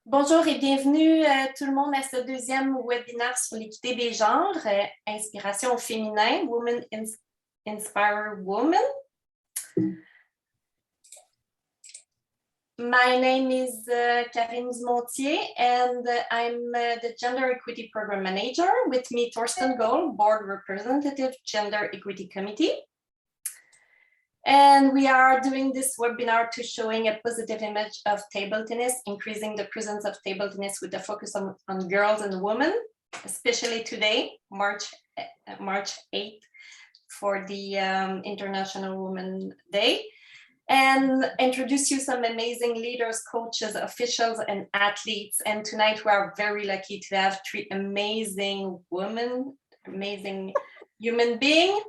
Bonjour et bienvenue tout le monde à ce deuxième webinaire sur l'équité des genres, inspiration au féminin, Women Inspire Women. My name is Karine Dumontier and I'm the Gender Equity Program Manager. With me, Torsten Gold, Board Representative, Gender Equity Committee. And we are doing this webinar to showing a positive image of table tennis, increasing the presence of table tennis with a focus on girls and women, especially today, March 8th, for the International Women's Day, and introduce you some amazing leaders, coaches, officials, and athletes. And tonight we are very lucky to have three amazing women, amazing human beings.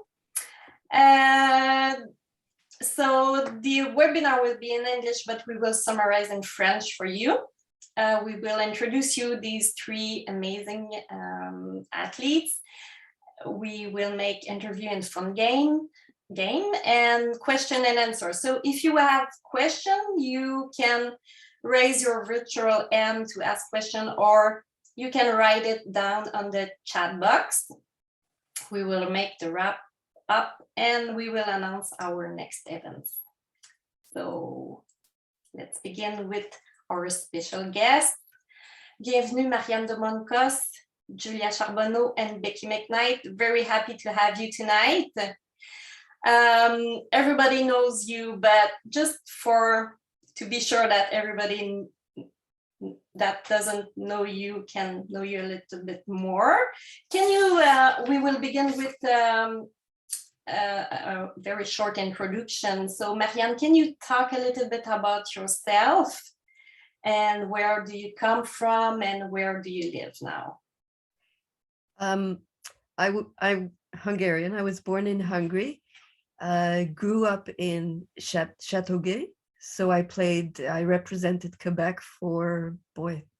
So the webinar will be in English, but we will summarize in French for you. We will introduce you these three amazing athletes. We will make interview and fun game and question and answer. So if you have question, you can raise your virtual hand to ask question, or you can write it down on the chat box. We will make the wrap up and we will announce our next events. So let's begin with our special guests. Bienvenue Mariann Domonkos, Julia Charbonneau, and Becky McKnight. Very happy to have you tonight. Everybody knows you, but just to be sure that everybody that doesn't know you can know you a little bit more. Can you, we will begin with a very short introduction. So Mariann, can you talk a little bit about yourself and where do you come from and where do you live now? I'm Hungarian. I was born in Hungary. Grew up in Châteauguay. So I represented Quebec for,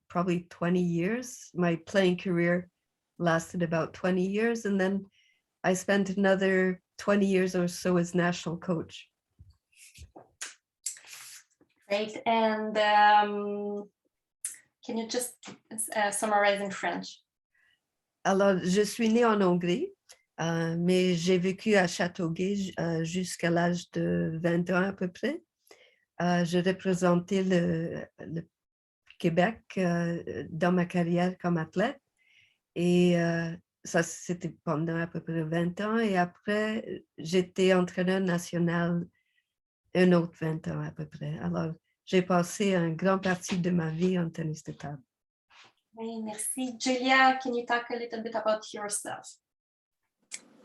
probably 20 years. My playing career lasted about 20 years. And then I spent another 20 years or so as national coach. Great. And can you just summarize in French? Alors, je suis née en Hongrie, mais j'ai vécu à Châteauguay jusqu'à l'âge de 20 ans à peu près. J'ai représenté le Québec dans ma carrière comme athlète. Et ça, c'était pendant à peu près 20 ans. Et après, j'étais entraîneur national un autre 20 ans à peu près. Alors, j'ai passé une grande partie de ma vie en tennis de table. Oui, merci. Julia, can you talk a little bit about yourself?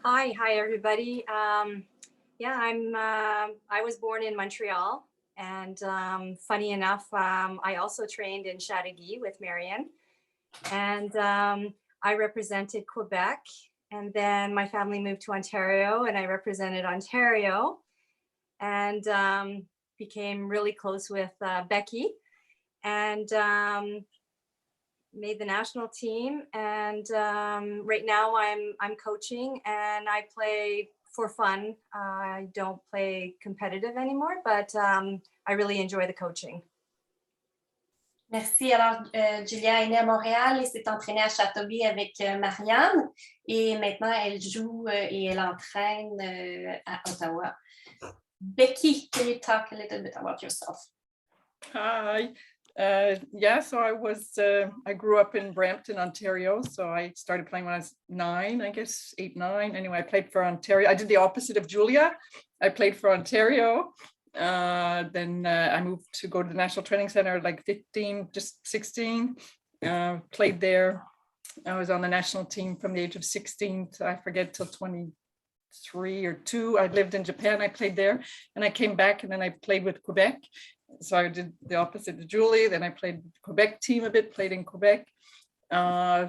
Hi everybody. I was born in Montreal, and funny enough, I also trained in Châteauguay with Mariann, and I represented Quebec, and then my family moved to Ontario and I represented Ontario, and became really close with Becky, and made the national team. And right now I'm coaching and I play for fun. I don't play competitive anymore, but I really enjoy the coaching. Merci. Alors, Julia est née à Montréal et s'est entraînée à Châteauguay avec Mariann. Et maintenant, elle joue et elle entraîne à Ottawa. Becky, can you talk a little bit about yourself? Hi. So I grew up in Brampton, Ontario. So I started playing when I was 9, I guess, 8, 9. Anyway, I played for Ontario. I did the opposite of Julia. I played for Ontario. Then I moved to go to the National Training Center like 15, just 16, played there. I was on the national team from the age of 16 to, I forget, till 23 or 2. I lived in Japan, I played there, and I came back and then I played with Quebec. So I did the opposite of Julie. Then I played the Quebec team a bit, played in Quebec. I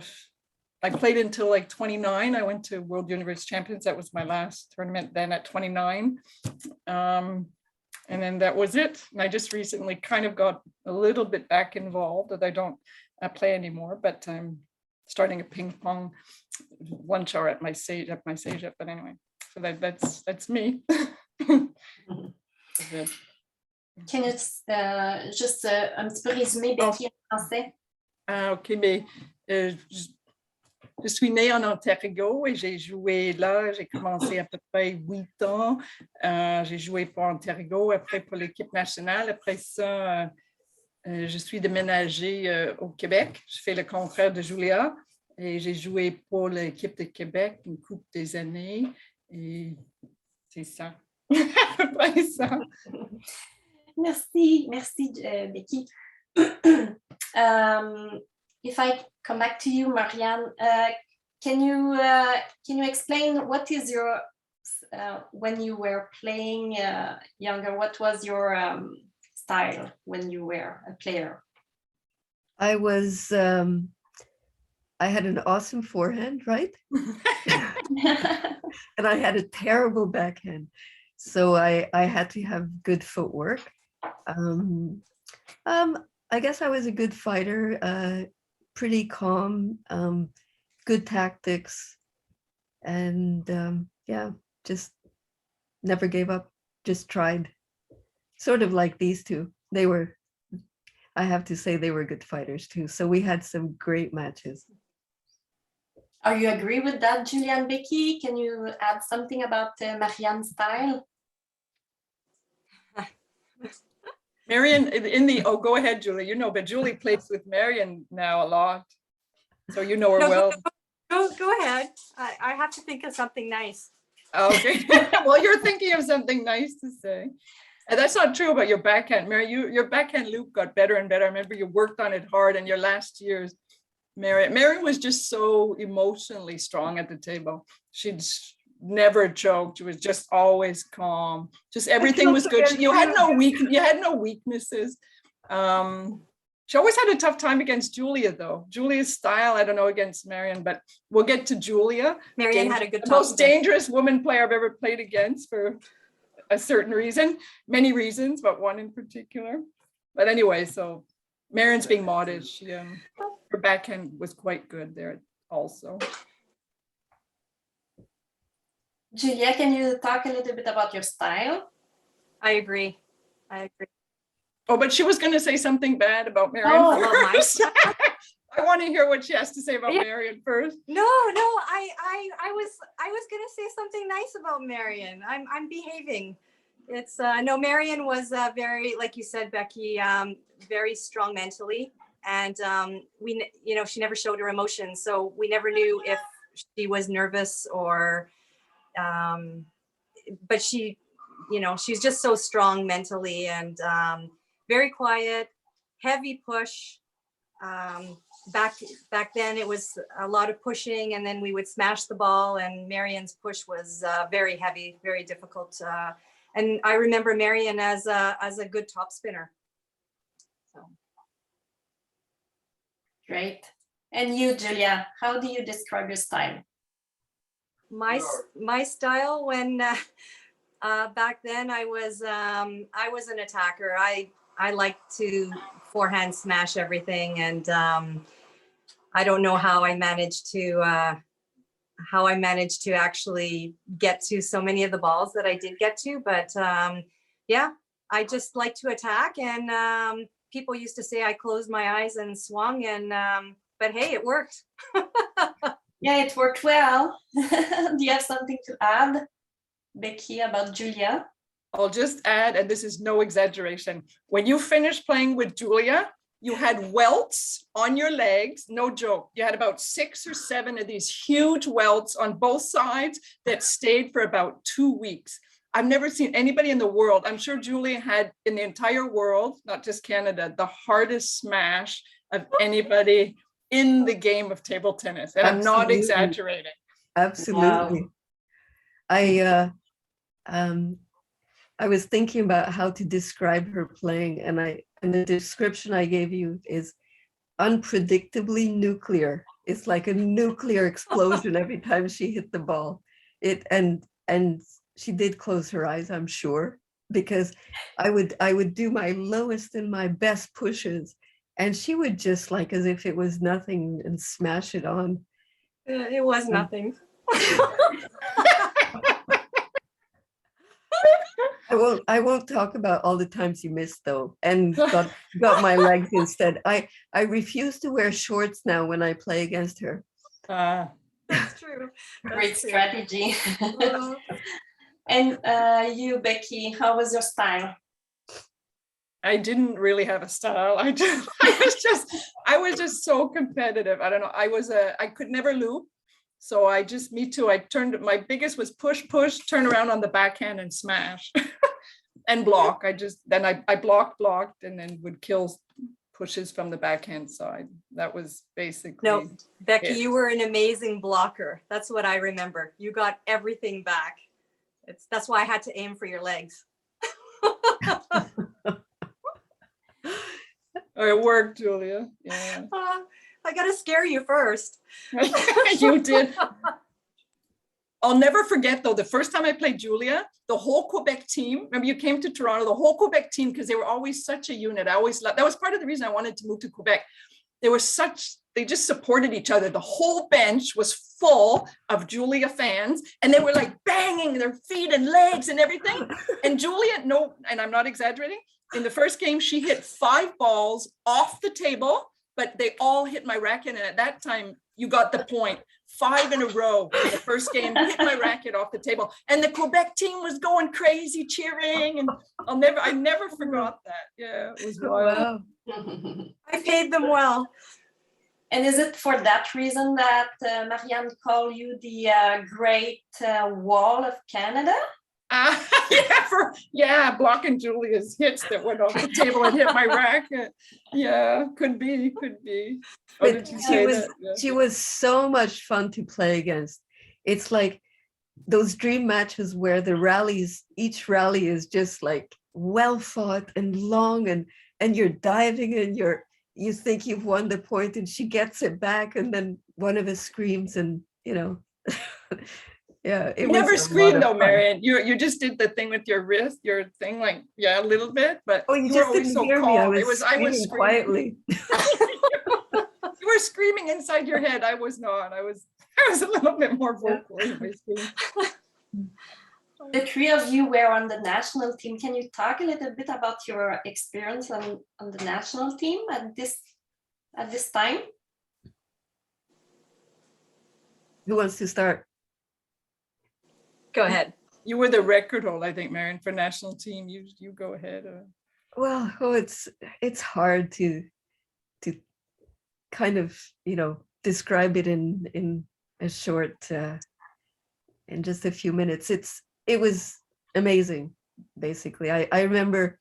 played until like 29. I went to World Universe Champions. That was my last tournament then at 29. And then that was it. And I just recently kind of got a little bit back involved, that I don't play anymore, but I'm starting a ping pong one show at my cégep. But anyway, so that's me. Can you juste un petit peu résumer Becky en français? Ah, ok, mais je suis née en Ontario et j'ai joué là. J'ai commencé à peu près 8 ans. J'ai joué pour Ontario, après pour l'équipe nationale. Après ça, je suis déménagée au Québec. Je fais le contraire de Julia et j'ai joué pour l'équipe de Québec une couple des années. Et c'est ça. À peu près ça. Merci, Becky. If I come back to you, Mariann, can you explain what is your when you were playing younger? What was your style when you were a player? I was, I had an awesome forehand, right? And I had a terrible backhand. So I had to have good footwork. I guess I was a good fighter, pretty calm, good tactics. And yeah, just never gave up, just tried. Sort of like these two. They were, I have to say, they were good fighters too. So we had some great matches. Are you agree with that, Julia and Becky? Can you add something about Mariann's style? Mariann, go ahead, Julie. You know, but Julie plays with Mariann now a lot. So you know her well. Go ahead. I have to think of something nice. Okay. Well, you're thinking of something nice to say. And that's not true about your backhand. Mariann, your backhand loop got better and better. I remember you worked on it hard in your last years. Mariann was just so emotionally strong at the table. She'd never joked. She was just always calm. Just everything was good. You had no weaknesses. She always had a tough time against Julia, though. Julia's style, I don't know against Mariann, but we'll get to Julia. Mariann had a good the most dangerous woman player I've ever played against for a certain reason, many reasons, but one in particular. But anyway, so Mariann's being modest. Her backhand was quite good there also. Julia, can you talk a little bit about your style? I agree. Oh, but she was going to say something bad about Mariann. Oh, about my style? I want to hear what she has to say about Mariann first. No, I was going to say something nice about Mariann. I'm behaving. It's no, Mariann was very, like you said, Becky, very strong mentally, and she never showed her emotions, so we never knew if she was nervous or but she, she's just so strong mentally and very quiet, heavy push. Back then it was a lot of pushing, and then we would smash the ball, and Mariann's push was very heavy, very difficult. And I remember Mariann as a good top spinner. So. Great. And you, Julia, how do you describe your style? My style, when back then I was an attacker. I liked to forehand smash everything, and I don't know how I managed to actually get to so many of the balls that I did get to, but yeah, I just like to attack, and people used to say I closed my eyes and swung, and but hey, it worked. Yeah, it worked well. Do you have something to add, Becky, about Julia? I'll just add, and this is no exaggeration, when you finished playing with Julia, you had welts on your legs, no joke. You had about 6 or 7 of these huge welts on both sides that stayed for about 2 weeks. I've never seen anybody in the world, I'm sure Julia had in the entire world, not just Canada, the hardest smash of anybody in the game of table tennis. And I'm not exaggerating. Absolutely. Wow. I was thinking about how to describe her playing, and the description I gave you is unpredictably nuclear. It's like a nuclear explosion every time she hit the ball. And she did close her eyes, I'm sure, because I would do my lowest and my best pushes, and she would just, like, as if it was nothing, and smash it on. It was nothing. I won't talk about all the times you missed though, and got my legs instead. I refuse to wear shorts now when I play against her. That's true. Great strategy. Uh, And you, Becky, how was your style? I didn't really have a style. I was just so competitive. I don't know. I could never loop. So me too. My biggest was push, turn around on the backhand and smash and block. I blocked and then would kill pushes from the backhand side. That was basically. No, Becky, it. you were an amazing blocker. That's what I remember. You got everything back. That's why I had to aim for your legs. It worked, Julia. Yeah. I got to scare you first. You did. I'll never forget though, the first time I played Julia, the whole Quebec team, remember you came to Toronto, the whole Quebec team, because they were always such a unit. That was part of the reason I wanted to move to Quebec. They just supported each other. The whole bench was full of Julia fans and they were like banging their feet and legs and everything. And Julia, no, and I'm not exaggerating, in the first game, she hit 5 balls off the table, but they all hit my racket. And at that time, you got the point. 5 in a row in the first game, hit my racket off the table. And the Quebec team was going crazy, cheering. And I never forgot that. Yeah, it was wild. Wow. I paid them well. And is it for that reason that Mariann called you the Great Wall of Canada? Blocking Julia's hits that went off the table and hit my racket. Yeah, could be. Oh, did you say that? Yeah. She was so much fun to play against. It's like those dream matches where each rally is just like well fought and long, and you're diving and you think you've won the point and she gets it back and then one of us screams and yeah. You never screamed though, Mariann. You just did the thing with your wrist, your thing, like a little bit, but you were just always didn't so hear calm. me. I was screaming quietly. You were screaming inside your head. I was not. I was a little bit more vocal in my scream. The 3 of you were on the national team. Can you talk a little bit about your experience on the national team at this time? Who wants to start? Go ahead. You were the record holder, I think, Mariann, for national team. You go ahead. Well, it's hard to kind of describe it in a short in just a few minutes. It was amazing. Basically, I remember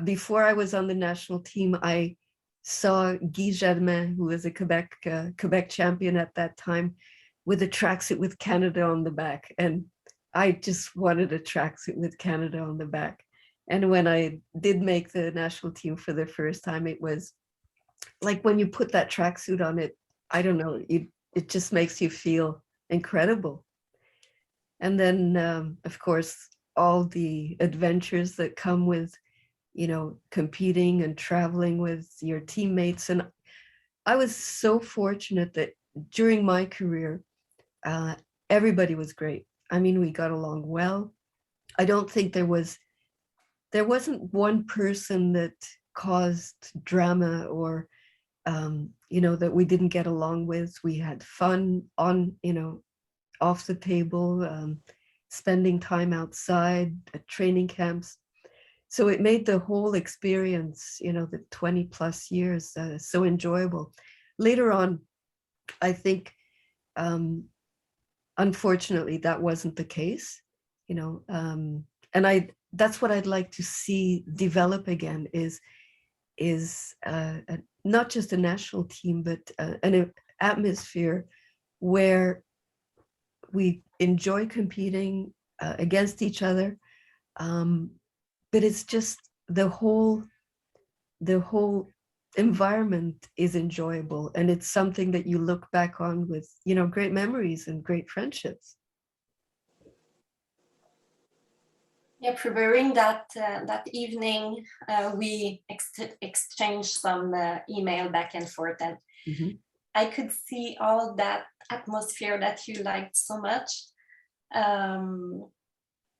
before I was on the national team, I saw Guy Germain, who was a Quebec champion at that time, with a tracksuit with Canada on the back, and I just wanted a tracksuit with Canada on the back. And when I did make the national team for the first time, it was like when you put that tracksuit on it, I don't know, it just makes you feel incredible. And then, of course, all the adventures that come with, competing and traveling with your teammates. And I was so fortunate that during my career, everybody was great. I mean, we got along well. I don't think there wasn't one person that caused drama or, that we didn't get along with. We had fun on, off the table, spending time outside at training camps. So it made the whole experience, the 20 plus years so enjoyable. Later on, I think, unfortunately, that wasn't the case, and that's what I'd like to see develop again is not just a national team, but an atmosphere where we enjoy competing against each other, but it's just the whole environment is enjoyable, and it's something that you look back on with great memories and great friendships. Yeah, preparing that evening, we exchanged some email back and forth, and I could see all that atmosphere that you liked so much. And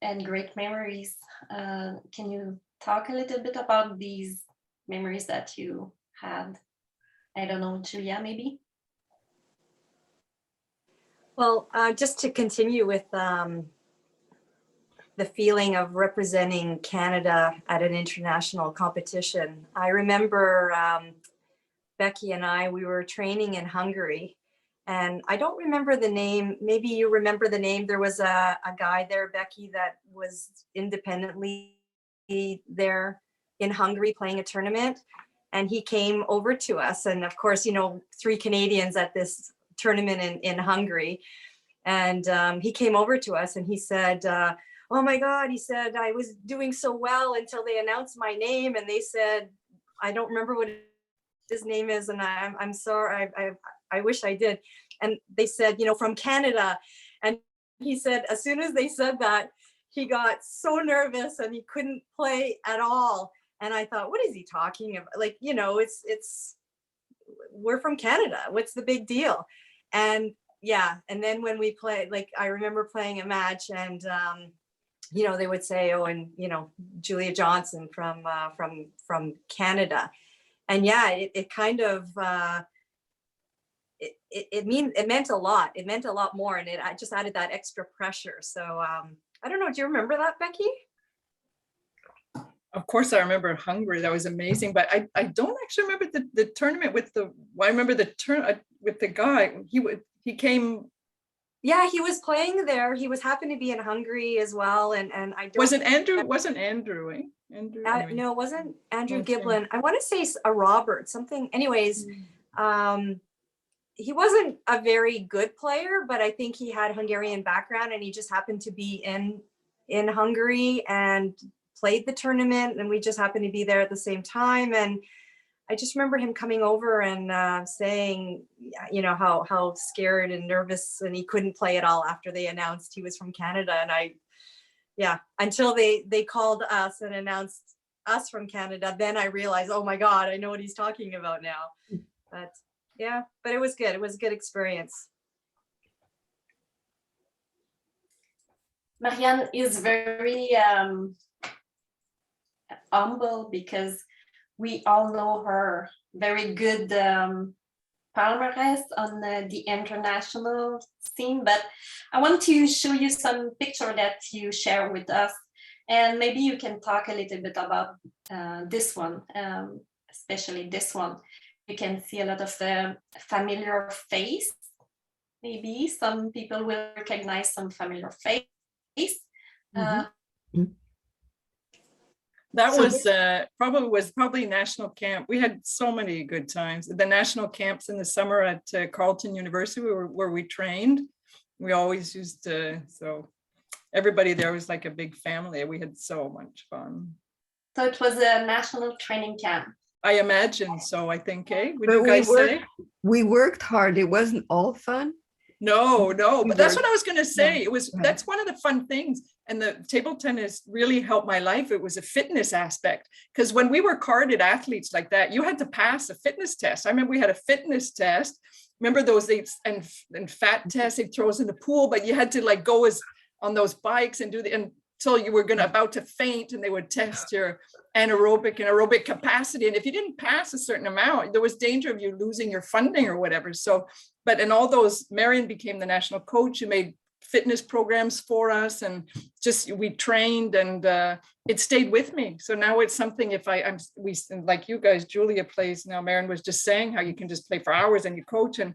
and great memories. Can you talk a little bit about these memories that you had? I don't know, Julia, maybe? Well, just to continue with the feeling of representing Canada at an international competition, I remember Becky and I, we were training in Hungary, and I don't remember the name. Maybe you remember the name. There was a guy there, Becky, that was independently there in Hungary playing a tournament, and he came over to us. And of course, you know, 3 Canadians at this tournament in Hungary. And he came over to us and he said, oh my God, he said, I was doing so well until they announced my name. And they said, I don't remember what his name is. And I'm sorry, I wish I did. And they said, you know, from Canada. And he said, as soon as they said that, he got so nervous and he couldn't play at all. And I thought, what is he talking about? Like, you know, we're from Canada. What's the big deal? And yeah. And then when we played, like, I remember playing a match and, you know, they would say, oh, and, you know, Julia Johnson from Canada. And yeah, it kind of, it meant a lot. It meant a lot more. And I just added that extra pressure. So I don't know. Do you remember that, Becky? Of course, I remember Hungary. That was amazing. But I don't actually remember the tournament with I remember the with the guy. He came. Yeah, he was playing there. He happened to be in Hungary as well. And I don't. Was it Andrew? Wasn't Andrew? Eh? Andrew. Anyway. No, it wasn't Andrew Okay. Giblin. I want to say a Robert something. Anyways, he wasn't a very good player, but I think he had Hungarian background, and he just happened to be in Hungary and played the tournament, and we just happened to be there at the same time. And I just remember him coming over and saying, you know, how scared and nervous, and he couldn't play at all after they announced he was from Canada. And until they called us and announced us from Canada, then I realized, oh my God, I know what he's talking about now. But yeah, but it was good. It was a good experience. Mariann is very humble because we all know her very good palmarès on the international scene, but I want to show you some picture that you share with us, and maybe you can talk a little bit about this one, especially this one. You can see a lot of the familiar face. Maybe some people will recognize some familiar face. That was probably national camp. We had so many good times. The national camps in the summer at Carleton University where we trained. We always used to, so everybody there was like a big family. We had so much fun. So it was a national training camp. I imagine so, I think, eh? Would But you guys say? we worked hard. It wasn't all fun. No, but that's what I was going to say. Yeah. That's one of the fun things. And the table tennis really helped my life. It was a fitness aspect, because when we were carded athletes like that, you had to pass a fitness test. I remember we had a fitness test. Remember those and fat tests they throw us in the pool, but you had to like go on those bikes and until you were about to faint, and they would test your anaerobic and aerobic capacity. And if you didn't pass a certain amount, there was danger of you losing your funding or whatever. So, but in all those, Mariann became the national coach. You made fitness programs for us, and just we trained, and it stayed with me. So now it's something, if we like you guys, Julia plays now. Mariann was just saying how you can just play for hours and you coach, and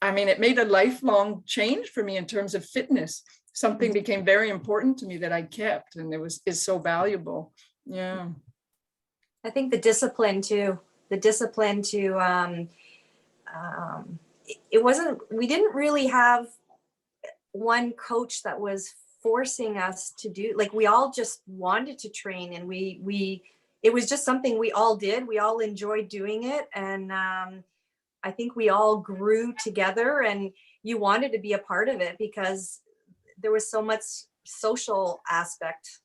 I mean, it made a lifelong change for me in terms of fitness. Something became very important to me that I kept, and is so valuable. Yeah. I think the discipline too. It wasn't. We didn't really have one coach that was forcing us to do. Like, we all just wanted to train, and it was just something we all did. We all enjoyed doing it, and I think we all grew together, and you wanted to be a part of it because there was so much social aspect.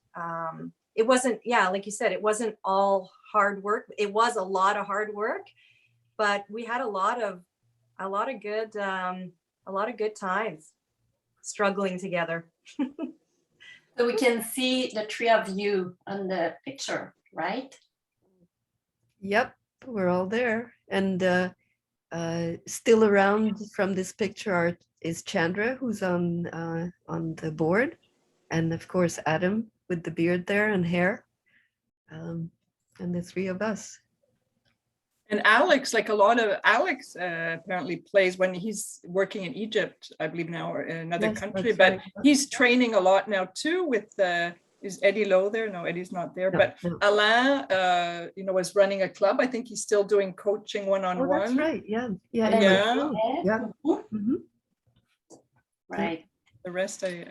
It wasn't, like you said, it wasn't all hard work. It was a lot of hard work, but we had a lot of good times struggling together. So we can see the three of you on the picture, right? Yep, we're all there. And still around from this picture is Chandra, who's on the board. And of course, Adam with the beard there and hair. And the three of us. And Alex, like a lot of Alex apparently plays when he's working in Egypt, I believe now, or in another Yes, country, that's but right. he's training a lot now too with, is Eddie Lowe there? No, Eddie's not there, No, but no. Alain, was running a club. I think he's still doing coaching one-on-one. Oh, that's right, yeah. Yeah. Yeah. Yeah. Mm-hmm. Right. The rest, I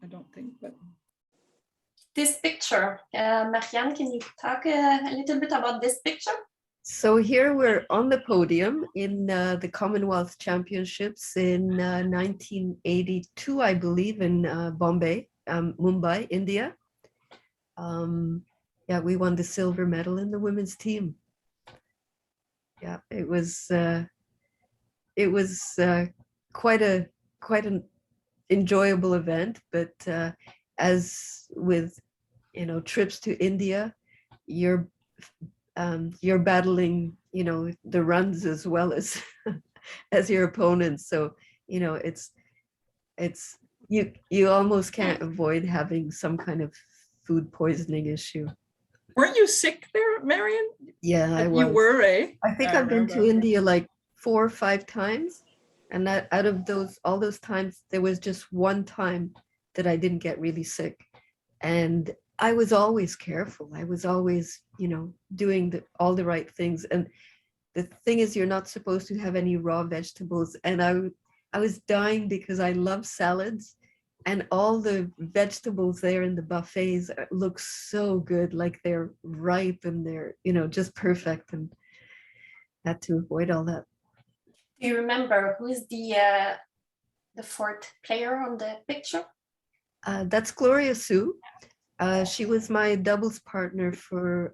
don't think, but. This picture, Mariann, can you talk a little bit about this picture? So here we're on the podium in the Commonwealth Championships in 1982, I believe, in Mumbai, India. Yeah, we won the silver medal in the women's team. Yeah, it was quite an enjoyable event, but as with trips to India, you're battling the runs as well as as your opponents, so it's you almost can't avoid having some kind of food poisoning issue. Weren't you sick there, Mariann? Yeah, I was. You were, eh? I think I've been to India like 4 or 5 times, and that out of all those times, there was just one time that I didn't get really sick, and I was always careful. I was always, doing all the right things. And the thing is, you're not supposed to have any raw vegetables. And I was dying because I love salads, and all the vegetables there in the buffets look so good, like they're ripe and they're, just perfect, and had to avoid all that. Do you remember who is the fourth player on the picture? That's Gloria Sue. She was my doubles partner for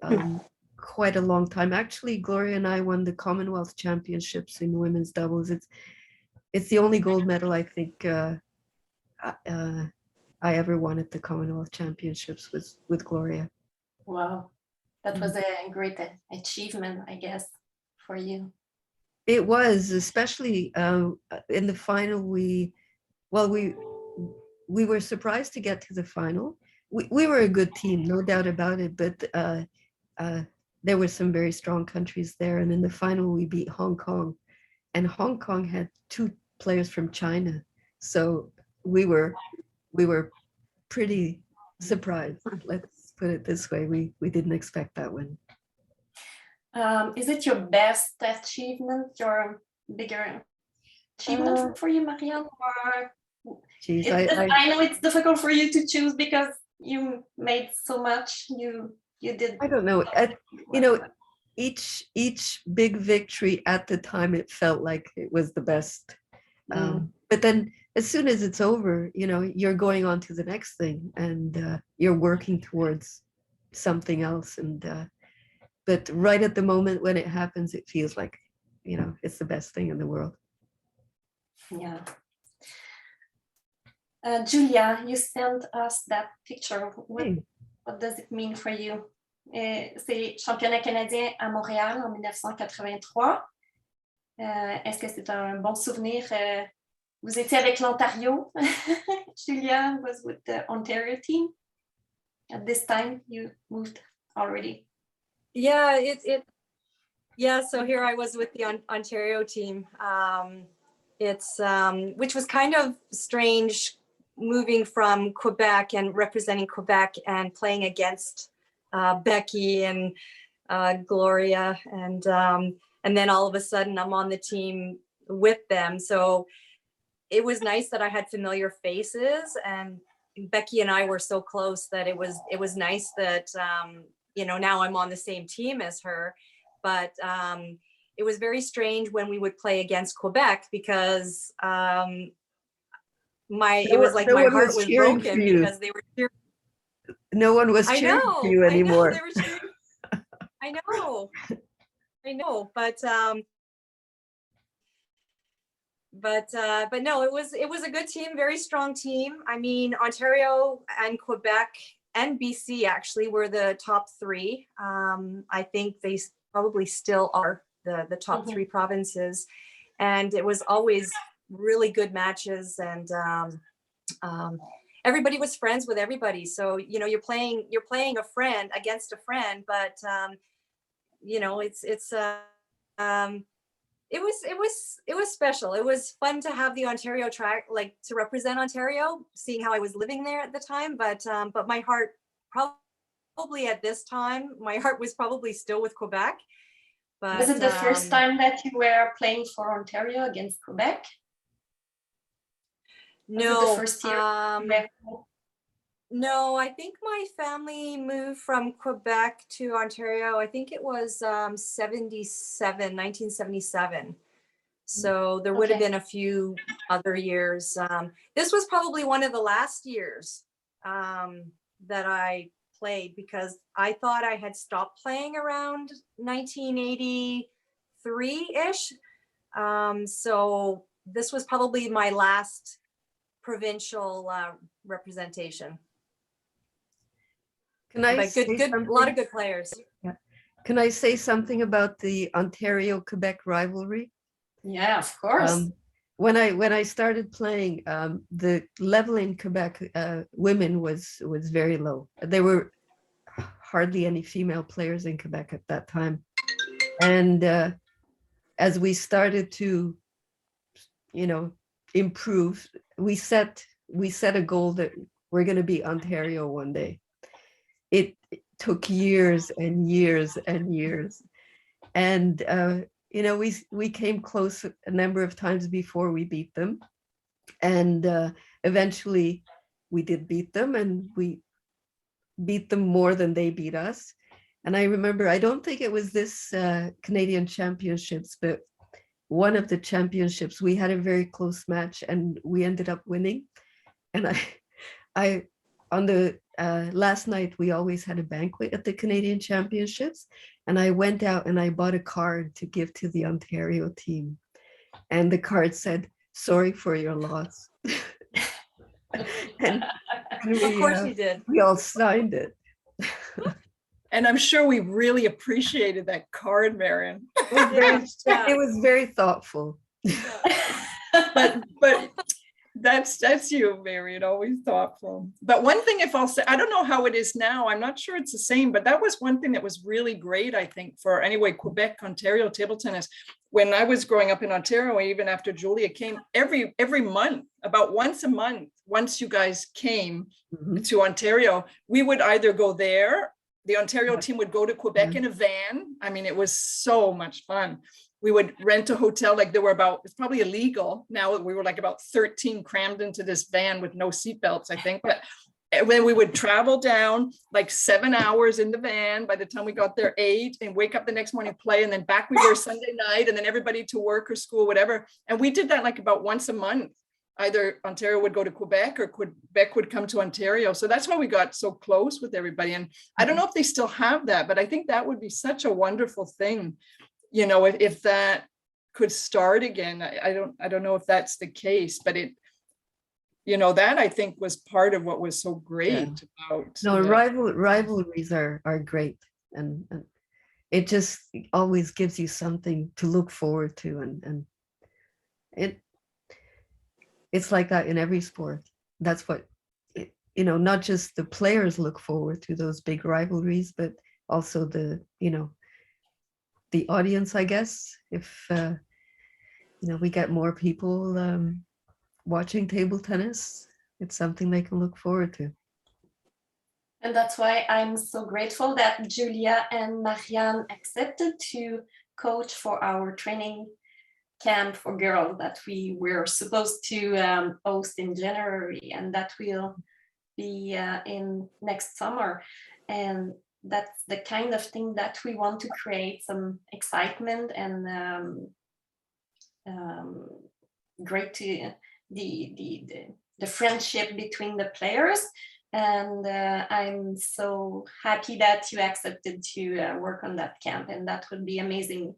quite a long time. Actually, Gloria and I won the Commonwealth Championships in women's doubles. It's the only gold medal I think I ever won at the Commonwealth Championships was with Gloria. Wow, that was a great achievement, I guess, for you. It was, especially in the final. We were surprised to get to the final. We were a good team, no doubt about it, but there were some very strong countries there. And in the final, we beat Hong Kong, and Hong Kong had 2 players from China. So we were pretty surprised. Let's put it this way. We didn't expect that win. Is it your best achievement, your bigger achievement for you, Mariann? Or Geez, I know it's difficult for you to choose because you made so much. You did. I don't know. Each big victory at the time, it felt like it was the best. But then as soon as it's over, you're going on to the next thing, and you're working towards something else. And but right at the moment when it happens, it feels like, it's the best thing in the world. Yeah. Julia, you sent us that picture. What does it mean for you? C'est championnat canadien à Montréal en 1983. Est-ce que c'est un bon souvenir? Vous étiez avec l'Ontario. Julia was with the Ontario team. At this time, you moved already. Yeah, so here I was with the Ontario team. It's which was kind of strange, moving from Quebec and representing Quebec and playing against Becky and Gloria, and then all of a sudden I'm on the team with them. So it was nice that I had familiar faces, and Becky and I were so close that it was nice that now I'm on the same team as her. But it was very strange when we would play against Quebec, because it was like my heart was broken because they were cheering. No one was cheering for you anymore. I know, they were cheering. I know, but but no, it was a good team, very strong team. I mean, Ontario and Quebec and BC actually were the top three. I think they probably still are the top three provinces, and it was always really good matches, and everybody was friends with everybody. So you're playing a friend against a friend, but it was special. It was fun to have the Ontario track, like to represent Ontario, seeing how I was living there at the time. But my heart probably at this time, my heart was probably still with Quebec. But was it the first time that you were playing for Ontario against Quebec? No, the first year? No, I think my family moved from Quebec to Ontario. I think it was 1977. So there would have been a few other years. This was probably one of the last years that I played, because I thought I had stopped playing around 1983-ish. So this was probably my last provincial representation. Can I but say good, something? a lot of good players. Yeah. Can I say something about the Ontario-Quebec rivalry? Yeah, of course. When I started playing, the level in Quebec, women was very low. There were hardly any female players in Quebec at that time, and as we started to, improve, we set a goal that we're going to be Ontario one day. It took years and years and years, and we came close a number of times before we beat them, and eventually we did beat them, and we beat them more than they beat us. And I remember, I don't think it was this Canadian Championships, but one of the championships, we had a very close match and we ended up winning. And I on the last night, we always had a banquet at the Canadian Championships, and I went out and I bought a card to give to the Ontario team, and the card said, "Sorry for your loss." and Of course you did. We all signed it. And I'm sure we really appreciated that card, Mariann. It was very thoughtful. but that's you, Mariann, always thoughtful. But one thing, if I'll say, I don't know how it is now, I'm not sure it's the same, but that was one thing that was really great, I think, for anyway, Quebec, Ontario table tennis. When I was growing up in Ontario, even after Julia came, every month, about once a month, once you guys came to Ontario, we would either go there, the Ontario team would go to Quebec in a van. I mean, it was so much fun. We would rent a hotel, like there were it's probably illegal now, we were like about 13 crammed into this van with no seatbelts, I think. But when we would travel down like 7 hours in the van, by the time we got there 8, and wake up the next morning, play, and then back we were Sunday night, and then everybody to work or school, whatever. And we did that like about once a month. Either Ontario would go to Quebec or Quebec would come to Ontario. So that's why we got so close with everybody. And I don't know if they still have that, but I think that would be such a wonderful thing. If that could start again. I don't know if that's the case, but that I think was part of what was so great about. No, rivalries are great, and it just always gives you something to look forward to, and it's like that in every sport. That's what not just the players look forward to those big rivalries, but also the audience, I guess. If we get more people watching table tennis, it's something they can look forward to. And that's why I'm so grateful that Julia and Mariann accepted to coach for our training camp for girls that we were supposed to host in January, and that will be in next summer. And that's the kind of thing that we want to create, some excitement and great to the friendship between the players. And I'm so happy that you accepted to work on that camp, and that would be amazing,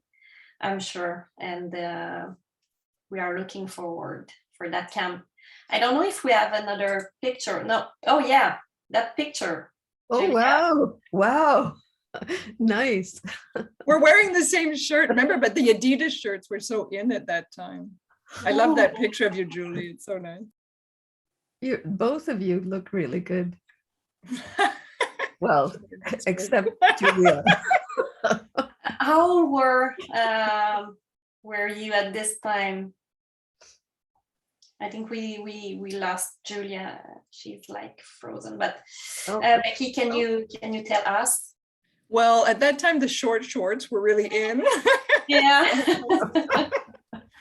I'm sure. And we are looking forward for that camp. I don't know if we have another picture. No. Oh yeah, that picture. Oh, Julia. wow. Wow. Nice. We're wearing the same shirt, remember, but the Adidas shirts were so in at that time. I love that picture of you, Julie. It's so nice. Both of you look really good. Well, except Julia. How old were you at this time? I think we lost Julia. She's like frozen. But Becky, can you tell us? Well, at that time, the short shorts were really in. Yeah.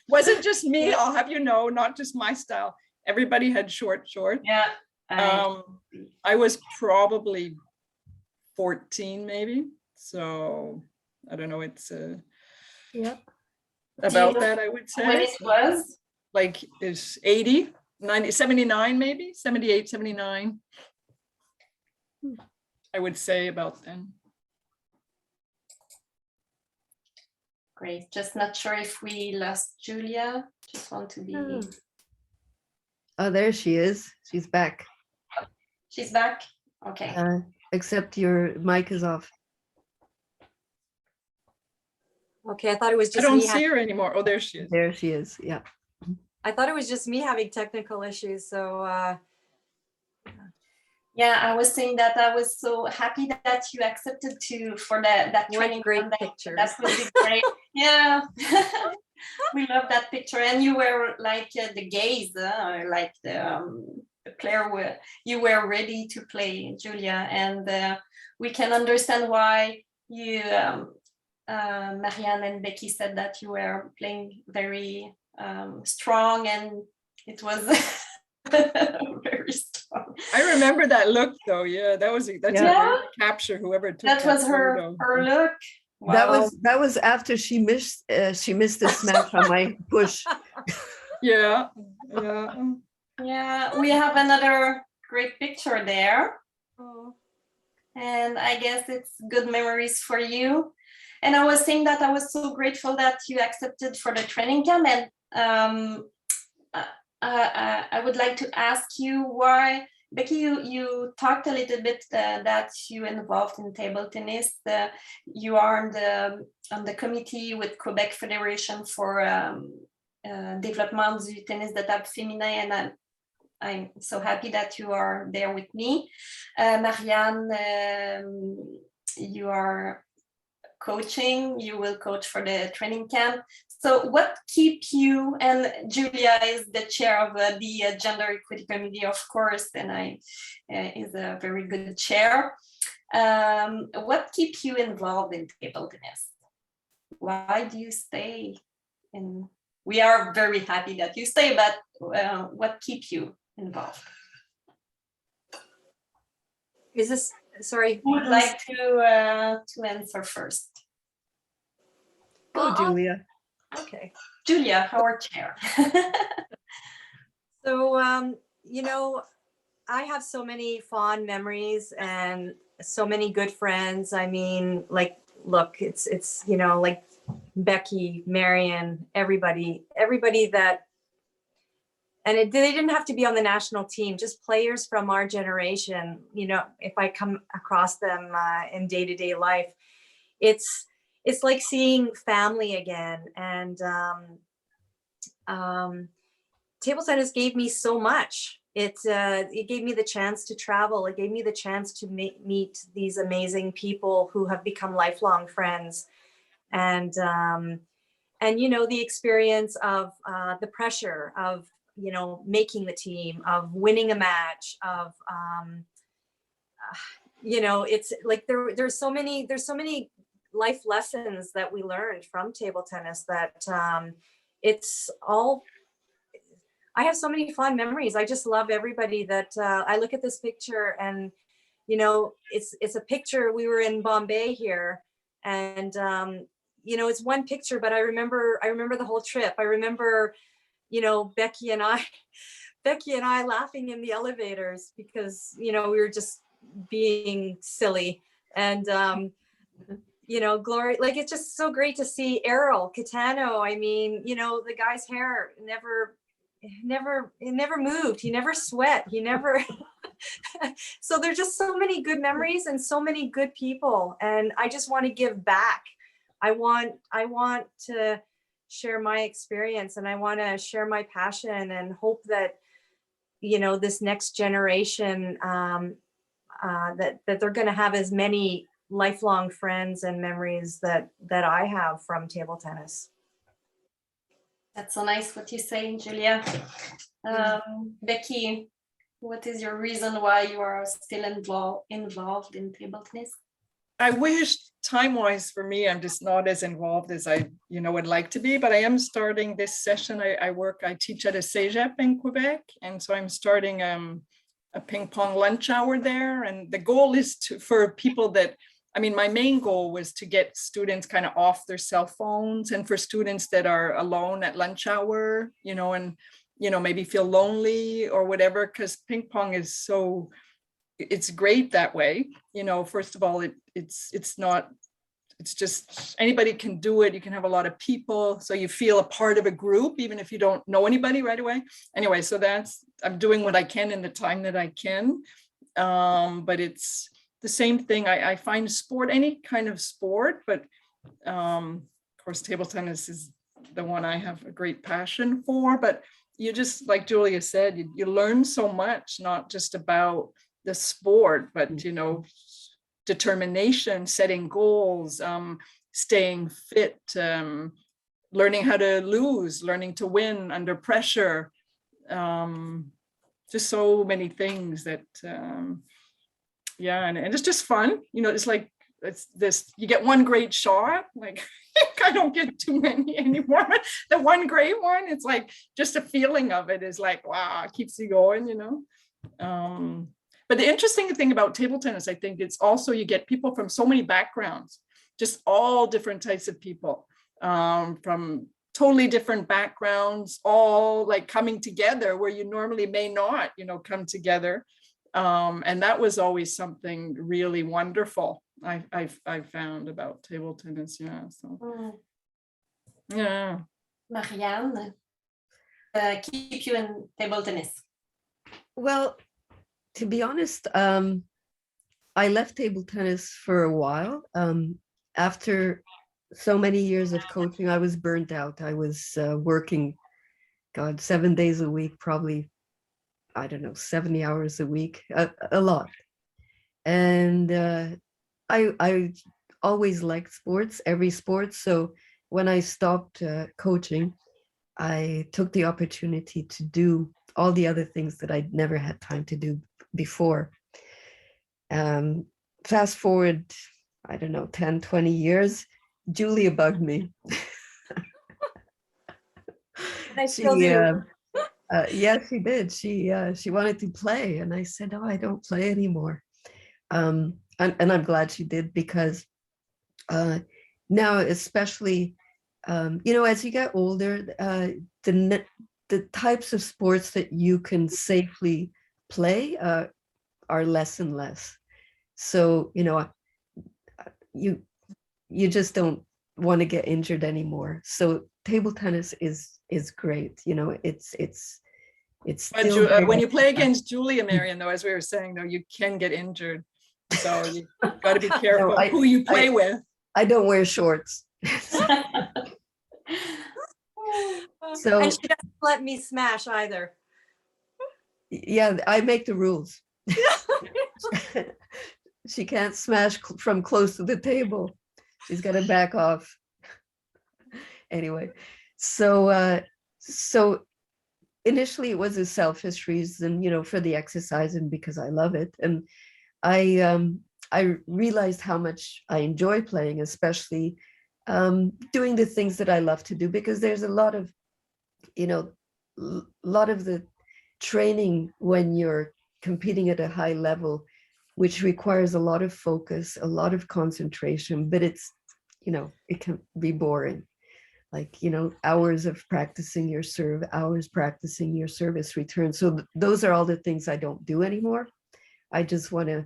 Wasn't just me, I'll have you know, not just my style. Everybody had short shorts. Yeah. I was probably 14 maybe. So I don't know, it's Yeah. about that, I would say. When it was? Like is 80, 90, 79 maybe, 78, 79. I would say about then. Great. Just not sure if we lost Julia. Just want to be. Oh, there she is. She's back. She's back. Okay. Except your mic is off. Okay, I thought it was I just don't me. see her anymore. Oh, there she is. There she is. Yeah. I thought it was just me having technical issues. So Yeah, I was saying that I was so happy that you accepted for that what training. great camp. pictures. That would be great. Yeah. We love that picture. And you were like the gaze, like the player where you were ready to play, Julia. And we can understand why you, Mariann and Becky said that you were playing very strong, and it was very strong. I remember that look though. Yeah, that's a great capture. Whoever took that was her photo. her look. Wow. That was after she missed the smash on my push. Yeah. Yeah, we have another great picture there. Oh. And I guess it's good memories for you. And I was saying that I was so grateful that you accepted for the training camp. And I would like to ask you why, Becky, you talked a little bit that you involved in table tennis. You are on the committee with Quebec Fédération for développement du tennis de table féminin, and I'm so happy that you are there with me. Mariann, you are coaching, you will coach for the training camp. So what keep you, and Julia is the chair of the Gender Equity Committee, of course, and is a very good chair. What keeps you involved in table tennis? Why do you stay? And we are very happy that you stay, but what keeps you involved? Is this, sorry. Who would like to answer first? Go, Julia. Okay. Julia, our chair. So, you know, I have so many fond memories and so many good friends. I mean, like, look, it's you know, like Becky, Mariann, everybody that, and they didn't have to be on the national team, just players from our generation. You know, if I come across them in day-to-day life, it's like seeing family again. And table tennis gave me so much. It gave me the chance to travel. It gave me the chance to meet these amazing people who have become lifelong friends. And you know, the experience of the pressure of, you know, making the team, of winning a match, of you know, it's like there's so many life lessons that we learned from table tennis that it's all, I have so many fond memories. I just love everybody that I look at this picture, and you know, it's a picture. We were in Bombay here, and you know, it's one picture, but I remember the whole trip. I remember, you know, Becky and I laughing in the elevators because, you know, we were just being silly. And you know, Glory, like, it's just so great to see Errol Catano. I mean, you know, the guy's hair it never moved. He never sweat. He never, so there's just so many good memories and so many good people. And I just want to give back. I want to share my experience, and I want to share my passion, and hope that, you know, this next generation, that they're going to have as many lifelong friends and memories that I have from table tennis. That's so nice what you say, Julia. Becky, what is your reason why you are still involved in table tennis? I wish time-wise for me, I'm just not as involved as I, would like to be, but I am starting this session. I teach at a cégep in Quebec. And so I'm starting a ping pong lunch hour there. And the goal is for people that, my main goal was to get students kind of off their cell phones, and for students that are alone at lunch hour, and, maybe feel lonely or whatever, because ping pong is it's great that way. First of all, it's just anybody can do it. You can have a lot of people, so you feel a part of a group, even if you don't know anybody right away. Anyway, so I'm doing what I can in the time that I can. But it's the same thing. I find sport, any kind of sport, but of course, table tennis is the one I have a great passion for. But you just, like Julia said, you learn so much, not just about the sport, but determination, setting goals, staying fit, learning how to lose, learning to win under pressure, just so many things that and it's just fun. It's like you get one great shot, like I don't get too many anymore. The one great one, it's like just a feeling of it is like, wow, it keeps you going, But the interesting thing about table tennis, I think, it's also you get people from so many backgrounds, just all different types of people, from totally different backgrounds, all like coming together where you normally may not, come together. And that was always something really wonderful I found about table tennis. Yeah. So, yeah. Mariann, keep you in table tennis? Well, to be honest, I left table tennis for a while. After so many years of coaching, I was burnt out. I was working, 7 days a week, probably, 70 hours a week, a lot. And I always liked sports, every sport. So when I stopped coaching, I took the opportunity to do all the other things that I'd never had time to do before. Fast forward, 10, 20 years, Julia bugged me. Yes, she did. She wanted to play, and I said, "Oh, I don't play anymore." And I'm glad she did, because now, especially, as you get older, the types of sports that you can safely play are less and less. So, you just don't want to get injured anymore. So table tennis is great. It's still when you play against Julia, Mariann, though, as we were saying, though, you can get injured. So you got to be careful who you play with. I don't wear shorts. So, and she doesn't let me smash either. Yeah, I make the rules. She can't smash from close to the table. She's got to back off. Anyway, so initially it was a selfish reason, for the exercise and because I love it. And I realized how much I enjoy playing, especially doing the things that I love to do, because there's a lot of the training when you're competing at a high level, which requires a lot of focus, a lot of concentration, but it's, it can be boring. Like, hours of practicing your serve, hours practicing your service return. So those are all the things I don't do anymore. I just want to,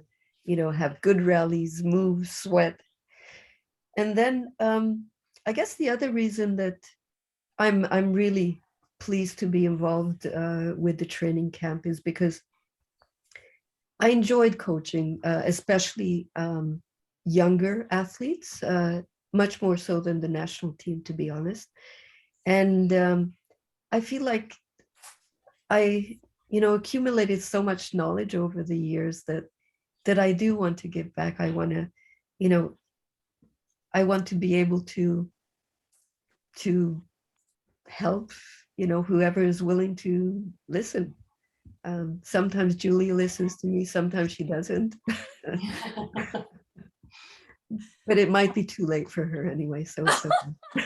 have good rallies, move, sweat. And then I guess the other reason that I'm really pleased to be involved with the training camp is because I enjoyed coaching, especially younger athletes, much more so than the national team, to be honest. And I feel like I, accumulated so much knowledge over the years that I do want to give back. I want to, I want to be able to help, whoever is willing to listen. Sometimes Julia listens to me, sometimes she doesn't. But it might be too late for her anyway, so it's okay.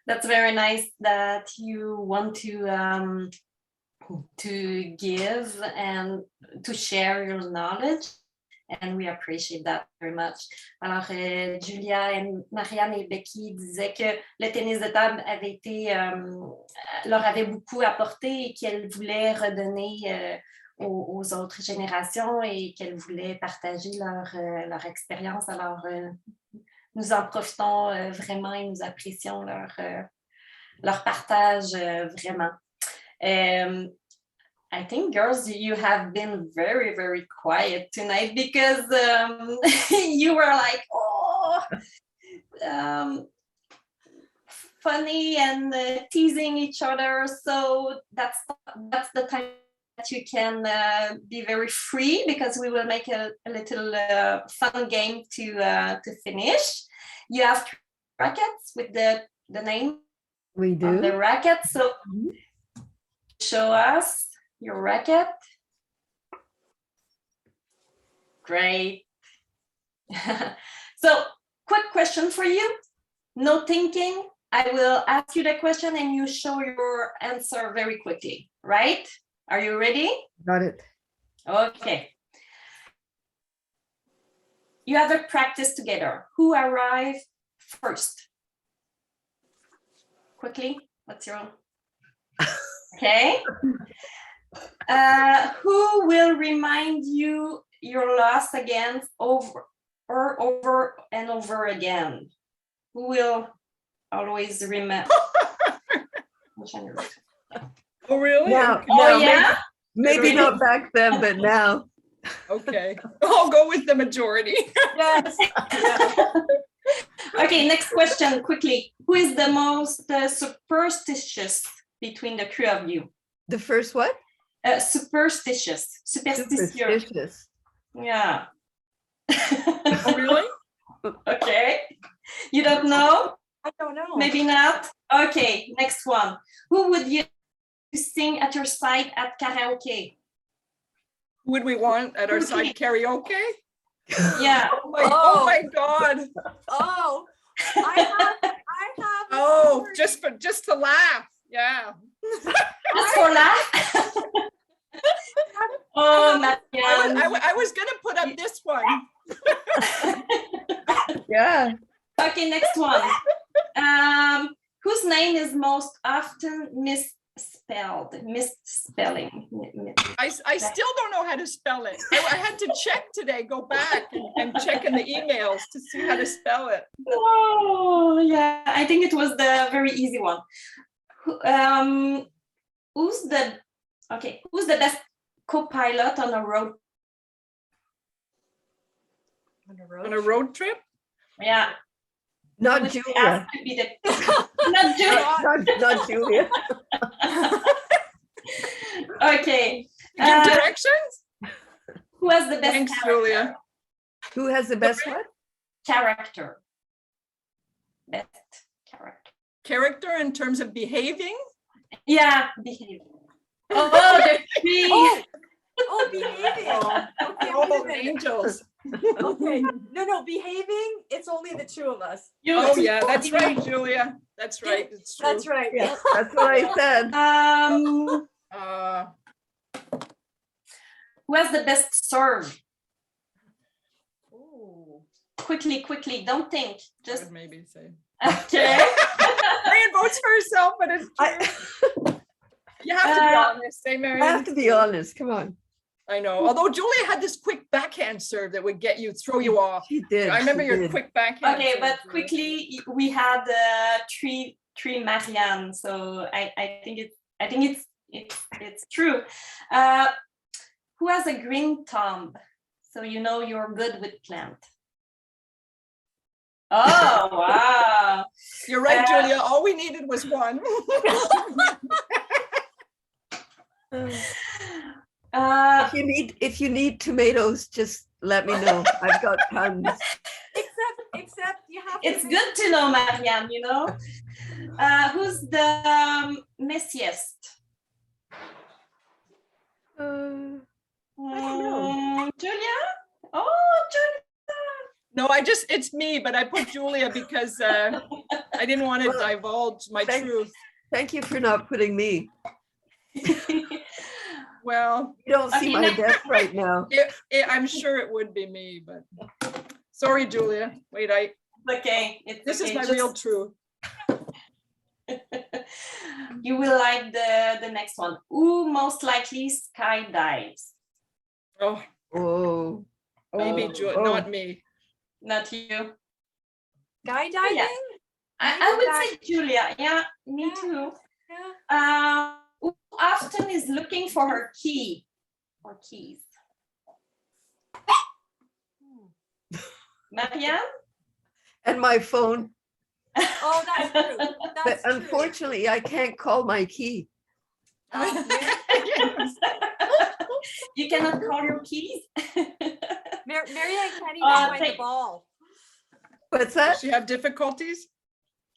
That's very nice that you want to give and to share your knowledge, and we appreciate that very much. Alors, Julia et Mariann et Becky disaient que le tennis de table leur avait beaucoup apporté et qu'elles voulaient redonner aux autres générations et qu'elles voulaient partager leur expérience. Alors, nous en profitons vraiment et nous apprécions leur partage vraiment. I think, girls, you have been very, very quiet tonight because you were like, funny and teasing each other. So that's the time that you can be very free, because we will make a little fun game to finish. You have rackets with the name We do. of the racket. So show us your racket. Great. So, quick question for you. No thinking. I will ask you the question and you show your answer very quickly, right? Are you ready? Got it. Okay. You have a practice together. Who arrived first? Quickly, what's your... Okay. Who will remind you your loss again over and over again? Who will always remember? Oh, really? Now, Okay. Oh, now, yeah? maybe not back then, but now. Okay. I'll go with the majority. Yes. Okay, next question, quickly. Who is the most superstitious between the three of you? The first what? Superstitious. Superstitious. Superstitious. Yeah. Oh, really? Okay. You don't know? I don't know. Maybe not. Okay, next one. Who would you sing at your side at karaoke? Would we want at our side karaoke? Yeah. Oh my God. Oh, I have. Oh, just to laugh. Yeah. Just for laugh. Oh, Mariann. I was gonna put up this one. Yeah. Okay, next one. Whose name is most often misspelling? I still don't know how to spell it. I had to check today, go back and check in the emails to see how to spell it. Oh, yeah. I think it was the very easy one. Who's the best co-pilot on a road? On a road trip? Yeah. Not Which Julia. has to be not Julia. Not Julia. Okay. Give directions? Who has the best Thanks, character? Julia. Who has the best what? Character. Best character. Character in terms of behaving? Yeah, behavior. Oh, the three. Oh, behaving. Okay, Oh, wait a minute. angels. Okay. No, behaving. It's only the two of us. Oh, yeah, that's right, Julia. That's right. It's true. That's right. Yeah, that's what I said. Who has the best serve? Ooh. Quickly, don't think. I Just would maybe say. okay. Mariann votes for herself, but it's true. You have to be honest, say I Mariann. have to be honest. Come on. I know. Although Julia had this quick backhand serve that would throw you off. She did. I remember she your did. quick backhand. Okay, serve, but Julia. quickly we had three Mariann, so I think it's true. Who has a green thumb? So you know you're good with plant. Oh wow! You're right, Julia. All we needed was one. If you need tomatoes, just let me know. I've got tons. Except you have to. It's good to know, Mariann. You know, who's the messiest? I don't know. Julia. Oh, Julia. No, it's me, but I put Julia because I didn't want to divulge my truth. Thank you for not putting me. Well, You don't see my desk right now. I'm sure it would be me, but sorry, Julia. Wait, Okay, this is my real truth. You will like the next one. Who most likely skydives? Oh, Maybe Julia, not me. Not you. Skydiving? Yeah. I would say Julia. Yeah, me too. Yeah. Who often is looking for her key or keys? Mariann? and my phone. Oh, that's true. But That's true. unfortunately, I can't call my key. Yes. You cannot call your keys? Mariann can't even find the thank- ball. What's Does that? she have difficulties?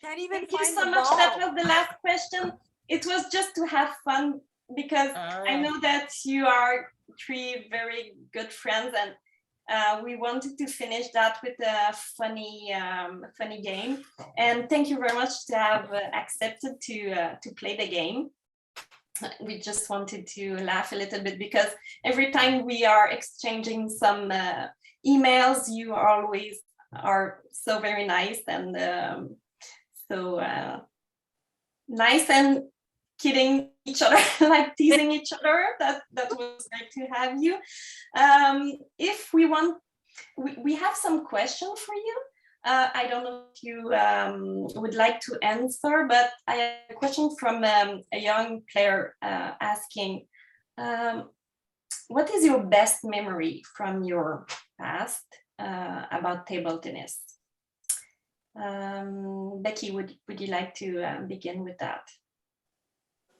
Can't even Thank you find so the much. ball. That was the last question. It was just to have fun because I know that you are three very good friends, and we wanted to finish that with a funny game. And thank you very much to have accepted to play the game. We just wanted to laugh a little bit because every time we are exchanging some emails, you always are so very nice and so nice and kidding each other, like teasing each other. That was great to have you. If we want, we have some questions for you. I don't know if you would like to answer, but I have a question from a young player asking, what is your best memory from your past about table tennis? Becky, would you like to begin with that?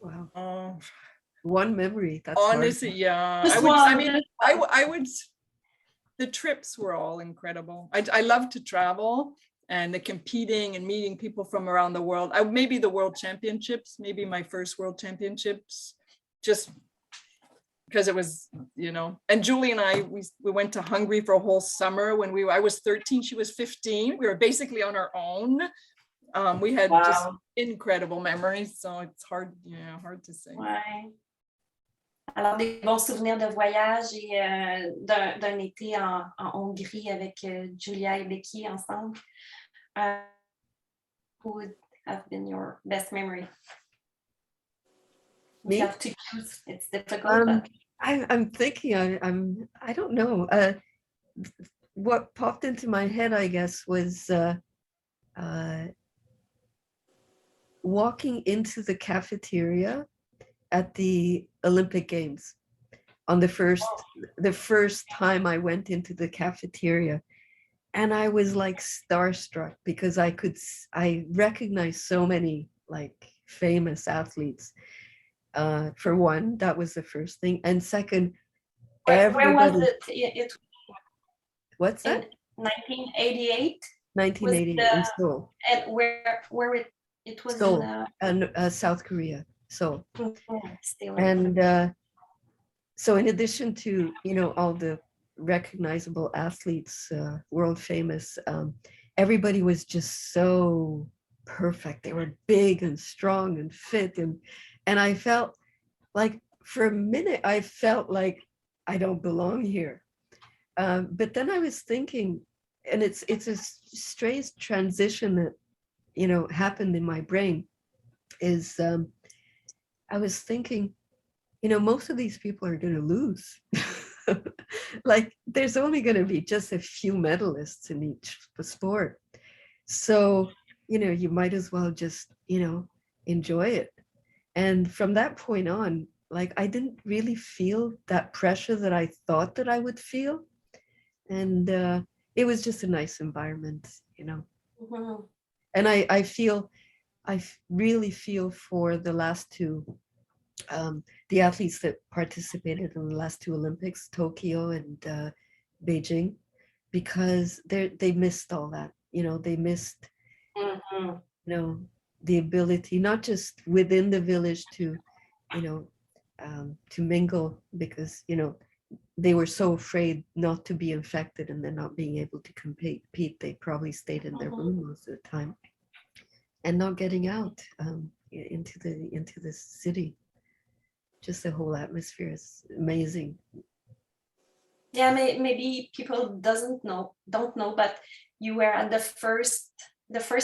Wow. One memory. That's Honestly, hard. yeah. Just I would. The trips were all incredible. I love to travel and the competing and meeting people from around the world. Maybe the world championships, maybe my first world championships, just because it was, and Julie and I, we went to Hungary for a whole summer when I was 13, she was 15. We were basically on our own. We had just incredible memories, so it's hard to say. Ouais. Alors, des bons souvenirs de voyage et d'un été en Hongrie avec Julia et Becky ensemble. Who would have been your best memory? Me? You have to choose. It's difficult. But... I'm thinking. I don't know. What popped into my head, I guess, was walking into the cafeteria at the Olympic Games on the first time I went into the cafeteria, and I was like starstruck because I recognized so many like famous athletes. For one, that was the first thing, and second, where was it? What's that? 1988. 1988 in Seoul. And where it was Seoul, in South Korea. So, still and so in addition to all the recognizable athletes, world famous, everybody was just so perfect. They were big and strong and fit, and I felt like for a minute I felt like I don't belong here. But then I was thinking, and it's a strange transition that happened in my brain, is I was thinking, most of these people are going to lose. Like there's only going to be just a few medalists in each sport. So, you might as well just, enjoy it. And from that point on, like I didn't really feel that pressure that I thought that I would feel. And it was just a nice environment, Mhm. And I really feel for the last two, the athletes that participated in the last two Olympics, Tokyo and Beijing, because they missed all that. They missed, Mhm. the ability, not just within the village to mingle, because they were so afraid not to be infected and then not being able to compete. They probably stayed in their room most of the time and not getting out into the city. Just the whole atmosphere is amazing. Yeah, maybe people don't know, but you were at the first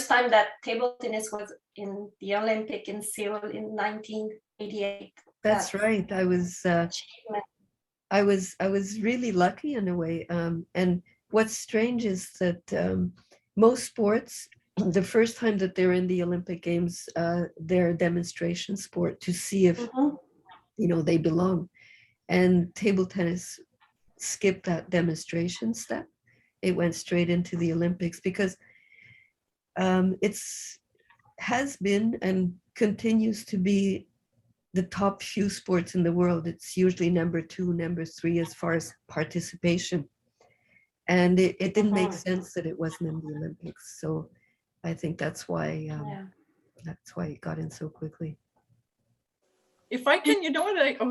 time that table tennis was in the Olympic in Seoul in 1988. That's right. I was really lucky in a way. And what's strange is that most sports, the first time that they're in the Olympic Games, they're a demonstration sport to see if they belong. And table tennis skipped that demonstration step. It went straight into the Olympics because has been and continues to be the top few sports in the world. It's usually number 2, number 3 as far as participation. And it didn't make sense that it wasn't in the Olympics. So I think that's why it got in so quickly. If I can,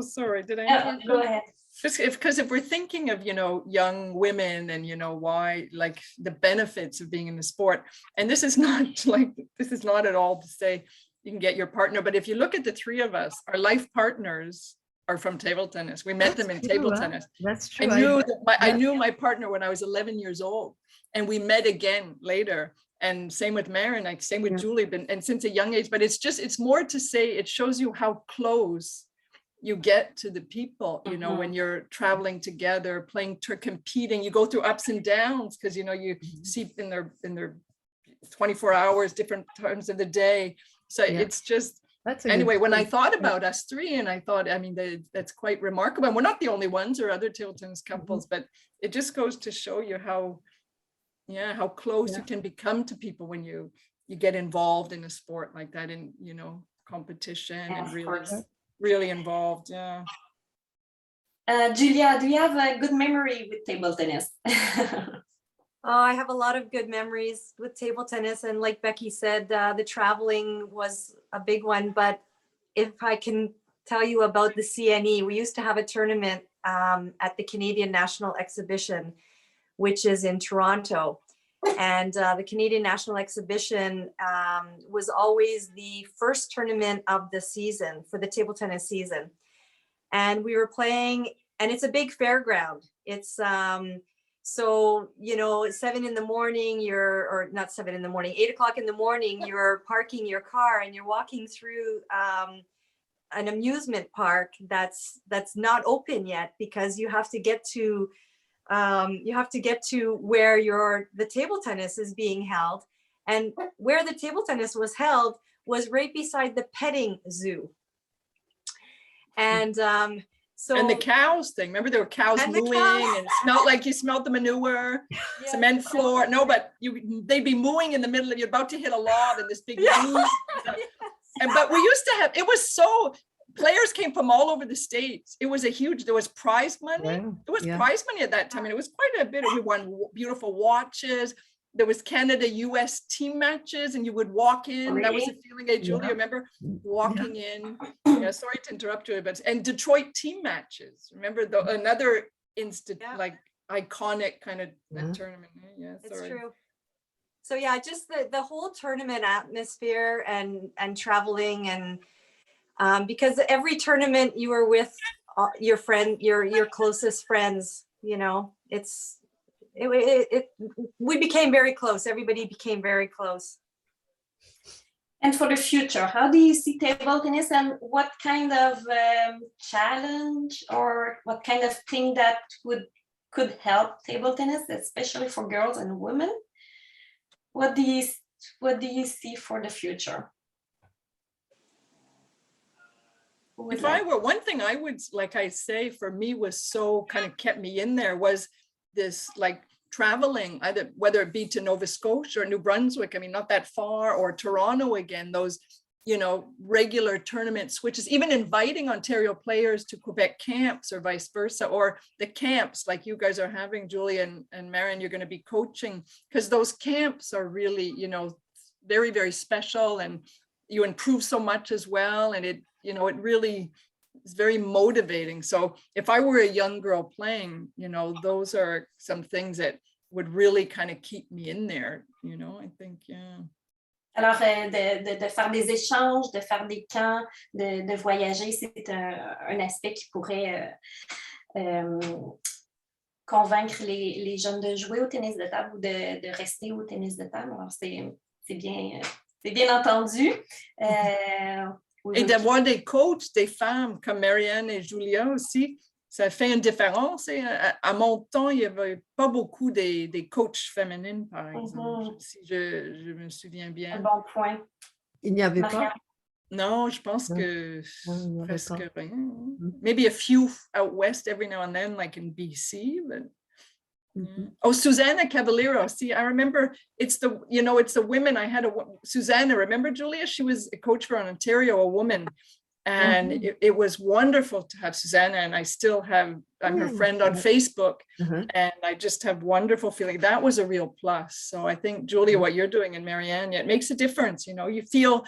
sorry, did I interrupt? Go ahead. Just because if we're thinking of, young women and, why, like the benefits of being in the sport, and this is not at all to say you can get your partner, but if you look at the three of us, our life partners are from table tennis. We met them in table tennis. That's true. I knew my partner when I was 11 years old, and we met again later. And same with Mariann, like same with Julie, and since a young age. But it's more to say, it shows you how close you get to the people, when you're traveling together, competing. You go through ups and downs because you see in their 24 hours, different times of the day. So it's just, anyway, when I thought about us three, and I thought, that's quite remarkable. And we're not the only ones, or other table tennis couples, but it just goes to show you how close you can become to people when you get involved in a sport like that, in competition, and really involved. Julia, do you have a good memory with table tennis? I have a lot of good memories with table tennis, and like Becky said, the traveling was a big one. But if I can tell you about the CNE, we used to have a tournament at the Canadian National Exhibition, which is in Toronto. And the Canadian National Exhibition was always the first tournament of the season, for the table tennis season. And we were playing, and it's a big fairground. It's so 7 in the morning, or not 7 in the morning, 8 o'clock in the morning, you're parking your car and you're walking through an amusement park that's not open yet, because you have to get to where the table tennis is being held. And where the table tennis was held was right beside the petting zoo. And and the cows thing, remember there were cows mooing and smelled like you smelled the manure, cement floor. No, but they'd be mooing in the middle of, you're about to hit a log and this big moo. But we used to have, it was so, players came from all over the States. It was there was prize money. There was prize money at that time, and it was quite a bit. We won beautiful watches. There was Canada-US team matches, and you would walk in. That was a feeling, Julia, remember walking in? Sorry to interrupt you, and Detroit team matches. Remember another like iconic kind of tournament. It's true. So just the whole tournament atmosphere and traveling, and because every tournament you were with your friend, your closest friends, we became very close. Everybody became very close. And for the future, how do you see table tennis, and what kind of challenge or what kind of thing that could help table tennis, especially for girls and women? What do you see for the future? If I were, one thing I would, like I say, for me was so kind of kept me in there was this like traveling, either whether it be to Nova Scotia or New Brunswick, I mean, not that far, or Toronto again, those, you know, regular tournament switches, even inviting Ontario players to Quebec camps or vice versa, or the camps like you guys are having, Julia and Mariann, you're going to be coaching, because those camps are really, you know, very, very special, and you improve so much as well. And it, you know, it really is very motivating. So if I were a young girl playing, you know, those are some things that would really kind of keep me in there, you know, I think, yeah. Alors, de faire des échanges, de faire des camps, de voyager, c'est un aspect qui pourrait convaincre les jeunes de jouer au tennis de table ou de rester au tennis de table. Alors, c'est bien entendu. Et d'avoir des coachs, des femmes comme Mariann et Julia aussi, ça fait une différence. Et à mon temps, il n'y avait pas beaucoup des coachs féminines, par exemple, si je me souviens bien. Un bon point. Il n'y avait pas? Non, je pense que Non, presque rien. Maybe a few out west every now and then, like in BC, but... Oh, Susanna Cavallero. See, I remember it's the women. I had Susanna, remember Julia? She was a coach for Ontario, a woman. And it was wonderful to have Susanna. And I still have, I'm her friend on Facebook. And I just have wonderful feeling. That was a real plus. So I think, Julia, what you're doing and Mariann, it makes a difference. You know, you feel,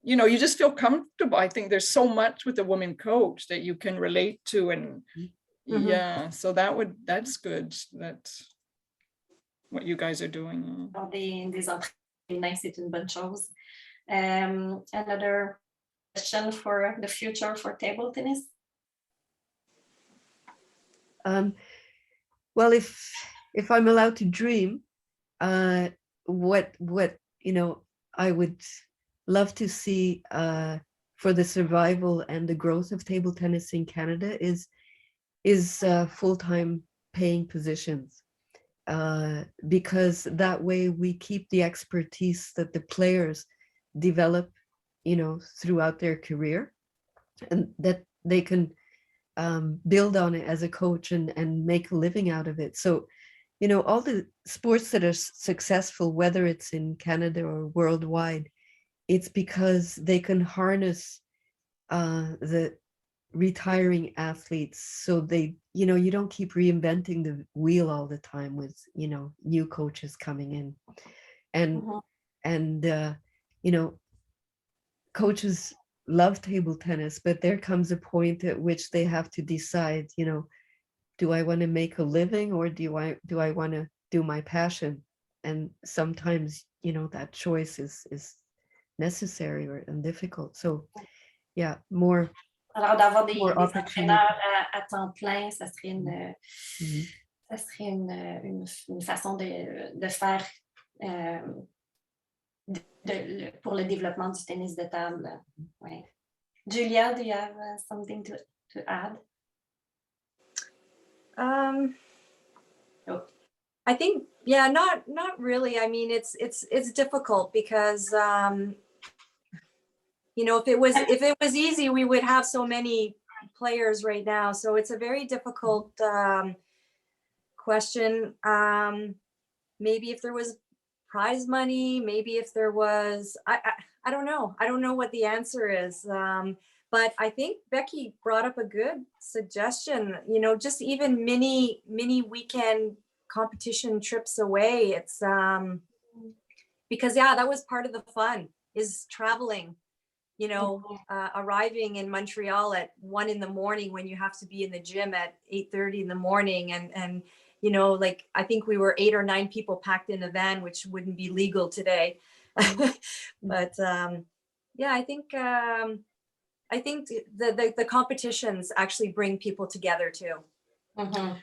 you know, you just feel comfortable. I think there's so much with a woman coach that you can relate to, and yeah, so that's good. That's what you guys are doing. Des entraînements, c'est une bonne chose. Another question for the future for table tennis? Well, if I'm allowed to dream, what you know, I would love to see for the survival and the growth of table tennis in Canada is full-time paying positions, because that way we keep the expertise that the players develop, you know, throughout their career, and that they can build on it as a coach and make a living out of it. So, you know, all the sports that are successful, whether it's in Canada or worldwide, it's because they can harness the retiring athletes, so they, you know, you don't keep reinventing the wheel all the time with, you know, new coaches coming in, and you know, coaches love table tennis, but there comes a point at which they have to decide, you know, do I want to make a living, or do I want to do my passion? And sometimes, you know, that choice is necessary and difficult. So yeah, more. Alors, d'avoir des entraîneurs à temps plein, ça serait une façon de faire pour le développement du tennis de table. Ouais. Julia, do you have something to add? I think, yeah, not really. I mean, it's difficult because you know, if it was easy, we would have so many players right now. So it's a very difficult question. Maybe if there was prize money, maybe if there was, I don't know. I don't know what the answer is. But I think Becky brought up a good suggestion, you know, just even mini weekend competition trips away. It's because, yeah, that was part of the fun, is traveling. You know, arriving in Montreal at 1 a.m. when you have to be in the gym at 8:30 in the morning, and you know, like, I think we were 8 or 9 people packed in a van, which wouldn't be legal today. But yeah, I think the competitions actually bring people together too. Yeah.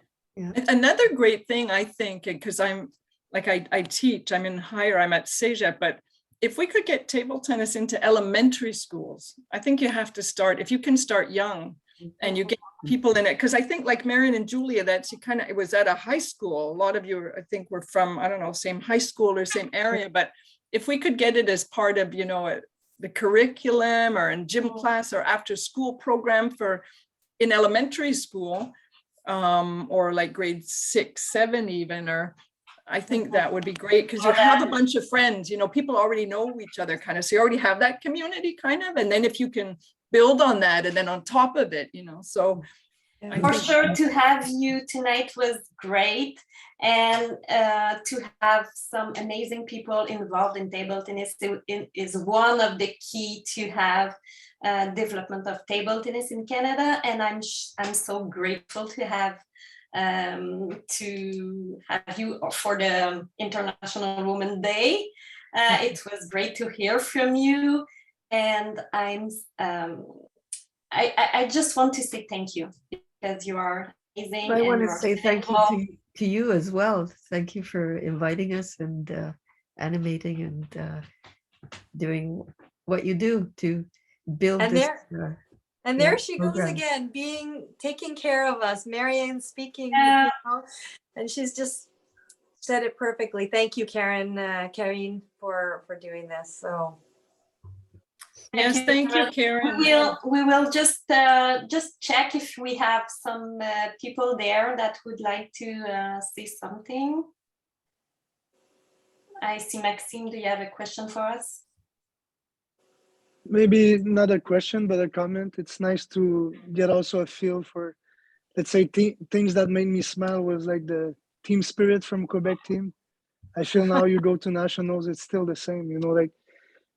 Another great thing, I think, because I'm like, I teach, I'm in higher, I'm at Cégep, but if we could get table tennis into elementary schools, I think you have to start, if you can start young and you get people in it, because I think like Mariann and Julia, that's kind of, it was at a high school. A lot of you, I think, were from, I don't know, same high school or same area, but if we could get it as part of, the curriculum or in gym class or after school program for in elementary school, or like grade 6, 7 even, or I think that would be great because you have a bunch of friends, people already know each other kind of, so you already have that community kind of, and then if you can build on that and then on top of it, so. For sure, to have you tonight was great, and to have some amazing people involved in table tennis is one of the key to have development of table tennis in Canada, and I'm so grateful to have you for the International Women's Day. It was great to hear from you, and I just want to say thank you because you are amazing. I want to say thank you to you as well. Thank you for inviting us and animating and doing what you do to build and this. And there she goes again, taking care of us. Mariann speaking, and she's just said it perfectly. Thank you, Karine, for doing this. So. Yes, thank you, Karen. We will just check if we have some people there that would like to say something. I see Maxime, do you have a question for us? Maybe not a question, but a comment. It's nice to get also a feel for, let's say, things that made me smile was like the team spirit from Quebec team. I feel now you go to nationals, it's still the same, like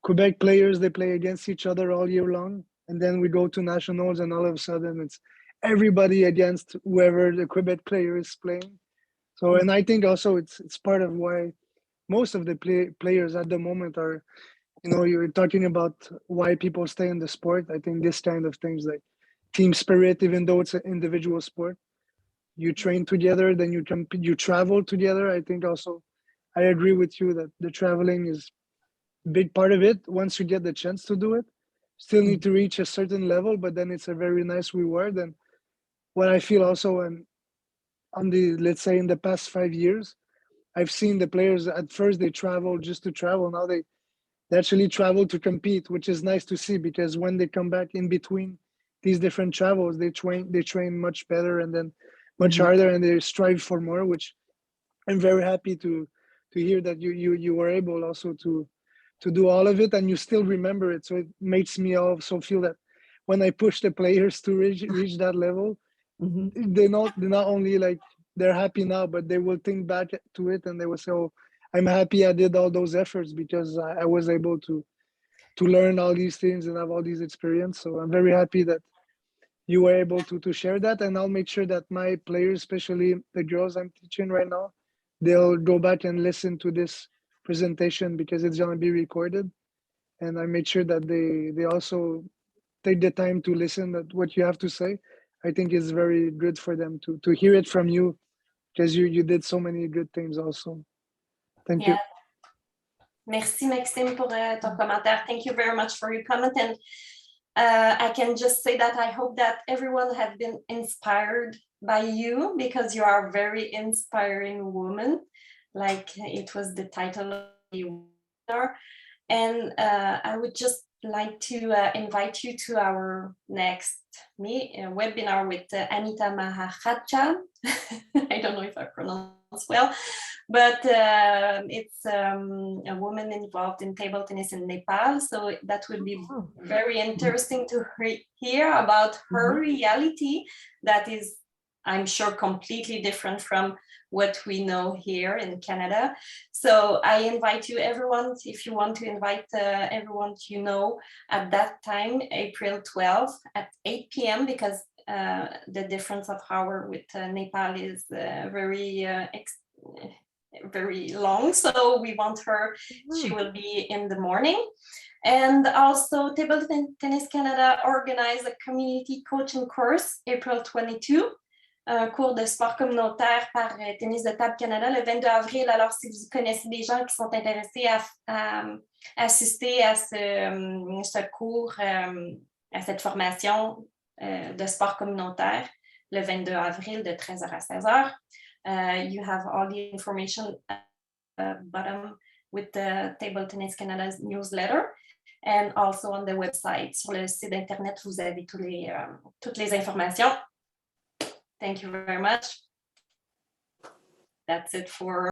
Quebec players, they play against each other all year long. And then we go to nationals and all of a sudden it's everybody against whoever the Quebec player is playing. So, and I think also it's part of why most of the players at the moment are, you're talking about why people stay in the sport. I think this kind of things like team spirit, even though it's an individual sport, you train together, then you travel together. I think also, I agree with you that the traveling is big part of it. Once you get the chance to do it, still need to reach a certain level, but then it's a very nice reward. And what I feel also on the, let's say in the past 5 years, I've seen the players at first they travel just to travel. Now they actually travel to compete, which is nice to see, because when they come back in between these different travels, they train much better and then much harder, and they strive for more, which I'm very happy to hear that you were able also to do all of it and you still remember it. So it makes me also feel that when I push the players to reach that level, they're not only like they're happy now, but they will think back to it and they will say, oh, I'm happy I did all those efforts because I was able to learn all these things and have all these experience. So I'm very happy that you were able to share that, and I'll make sure that my players, especially the girls I'm teaching right now, they'll go back and listen to this presentation because it's going to be recorded, and I made sure that they also take the time to listen to what you have to say. I think it's very good for them to hear it from you, because you did so many good things also. Thank you. Merci Maxime pour ton commentaire. Thank you very much for your comment, and I can just say that I hope that everyone has been inspired by you, because you are a very inspiring woman, like it was the title of the webinar. And I would just like to invite you to our next webinar with Anita Maharajan. I don't know if I pronounce well, but it's a woman involved in table tennis in Nepal. So that would be very interesting to hear about her reality that is, I'm sure, completely different from what we know here in Canada. So I invite you, everyone, if you want to invite everyone you know at that time, April 12th at 8 p.m. because the difference of hour with Nepal is very long. So we want her, she will be in the morning. And also Table Tennis Canada organized a community coaching course, April 22. un cours de sport communautaire par Tennis de Table Canada le 22 avril. Alors, si vous connaissez des gens qui sont intéressés à assister à ce cours, à cette formation de sport communautaire, le 22 avril de 13h à 16h. You have all the information bottom with the Table Tennis Canada's newsletter and also on the website. Sur le site internet, vous avez toutes les informations. Thank you very much. That's it for